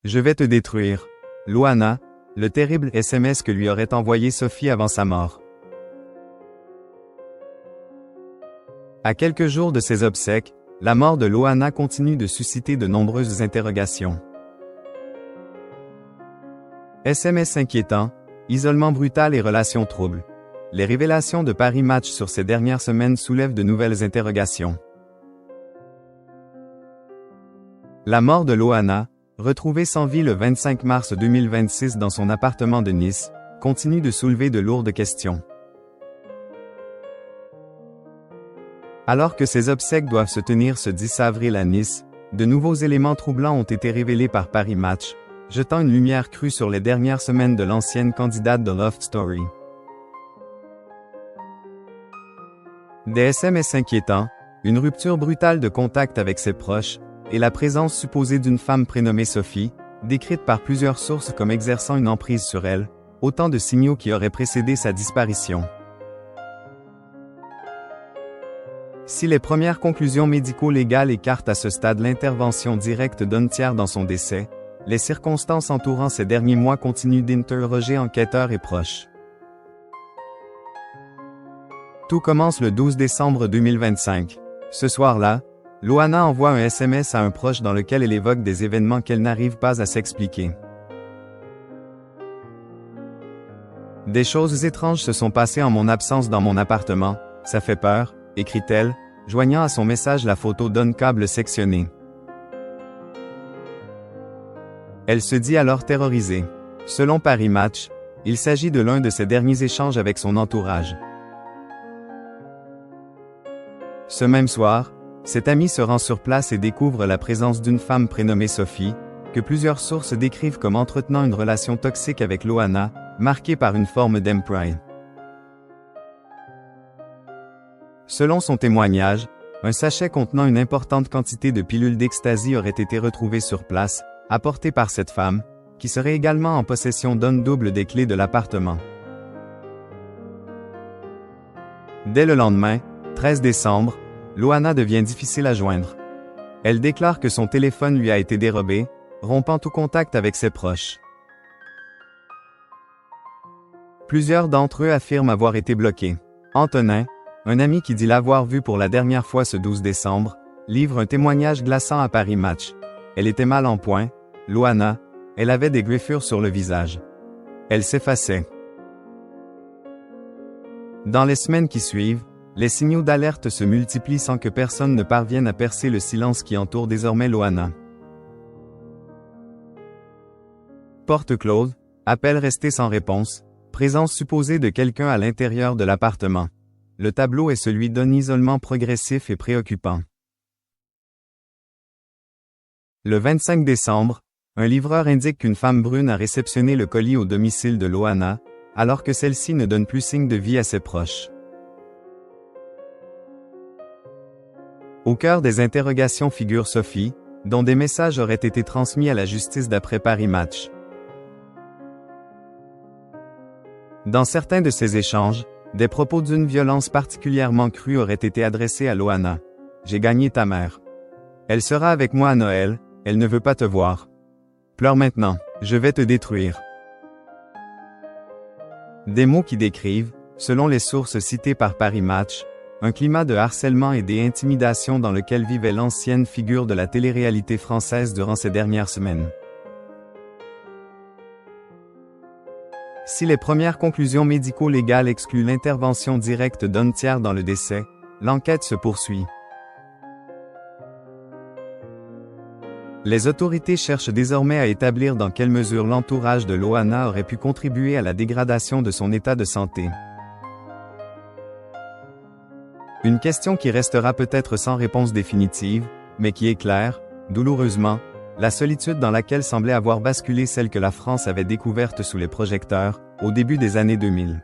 Je vais te détruire. Loana, le terrible SMS que lui aurait envoyé Sophie avant sa mort. À quelques jours de ses obsèques, la mort de Loana continue de susciter de nombreuses interrogations. SMS inquiétant, isolement brutal et relations troubles. Les révélations de Paris Match sur ces dernières semaines soulèvent de nouvelles interrogations. La mort de Loana, retrouvée sans vie le 25 mars 2026 dans son appartement de Nice, continue de soulever de lourdes questions. Alors que ses obsèques doivent se tenir ce 10 avril à Nice, de nouveaux éléments troublants ont été révélés par Paris Match, jetant une lumière crue sur les dernières semaines de l'ancienne candidate de Love Story. Des SMS inquiétants, une rupture brutale de contact avec ses proches, et la présence supposée d'une femme prénommée Sophie, décrite par plusieurs sources comme exerçant une emprise sur elle, autant de signaux qui auraient précédé sa disparition. Si les premières conclusions médico-légales écartent à ce stade l'intervention directe d'un tiers dans son décès, les circonstances entourant ces derniers mois continuent d'interroger enquêteurs et proches. Tout commence le 12 décembre 2025. Ce soir-là, Loana envoie un SMS à un proche dans lequel elle évoque des événements qu'elle n'arrive pas à s'expliquer. Des choses étranges se sont passées en mon absence dans mon appartement, ça fait peur, écrit-elle, joignant à son message la photo d'un câble sectionné. Elle se dit alors terrorisée. Selon Paris Match, il s'agit de l'un de ses derniers échanges avec son entourage. Ce même soir, cet ami se rend sur place et découvre la présence d'une femme prénommée Sophie, que plusieurs sources décrivent comme entretenant une relation toxique avec Loana, marquée par une forme d'emprise. Selon son témoignage, un sachet contenant une importante quantité de pilules d'ecstasy aurait été retrouvé sur place, apporté par cette femme, qui serait également en possession d'un double des clés de l'appartement. Dès le lendemain, 13 décembre, Loana devient difficile à joindre. Elle déclare que son téléphone lui a été dérobé, rompant tout contact avec ses proches. Plusieurs d'entre eux affirment avoir été bloqués. Antonin, un ami qui dit l'avoir vue pour la dernière fois ce 12 décembre, livre un témoignage glaçant à Paris Match. Elle était mal en point, Loana, elle avait des griffures sur le visage. Elle s'effaçait. Dans les semaines qui suivent, les signaux d'alerte se multiplient sans que personne ne parvienne à percer le silence qui entoure désormais Loana. Porte close, appel resté sans réponse, présence supposée de quelqu'un à l'intérieur de l'appartement. Le tableau est celui d'un isolement progressif et préoccupant. Le 25 décembre, un livreur indique qu'une femme brune a réceptionné le colis au domicile de Loana, alors que celle-ci ne donne plus signe de vie à ses proches. Au cœur des interrogations figure Sophie, dont des messages auraient été transmis à la justice d'après Paris Match. Dans certains de ces échanges, des propos d'une violence particulièrement crue auraient été adressés à Loana. « J'ai gagné ta mère. Elle sera avec moi à Noël, elle ne veut pas te voir. Pleure maintenant, je vais te détruire. » Des mots qui décrivent, selon les sources citées par Paris Match, un climat de harcèlement et d'intimidations dans lequel vivait l'ancienne figure de la télé-réalité française durant ces dernières semaines. Si les premières conclusions médico-légales excluent l'intervention directe d'un tiers dans le décès, l'enquête se poursuit. Les autorités cherchent désormais à établir dans quelle mesure l'entourage de Loana aurait pu contribuer à la dégradation de son état de santé. Une question qui restera peut-être sans réponse définitive, mais qui éclaire, douloureusement, la solitude dans laquelle semblait avoir basculé celle que la France avait découverte sous les projecteurs, au début des années 2000.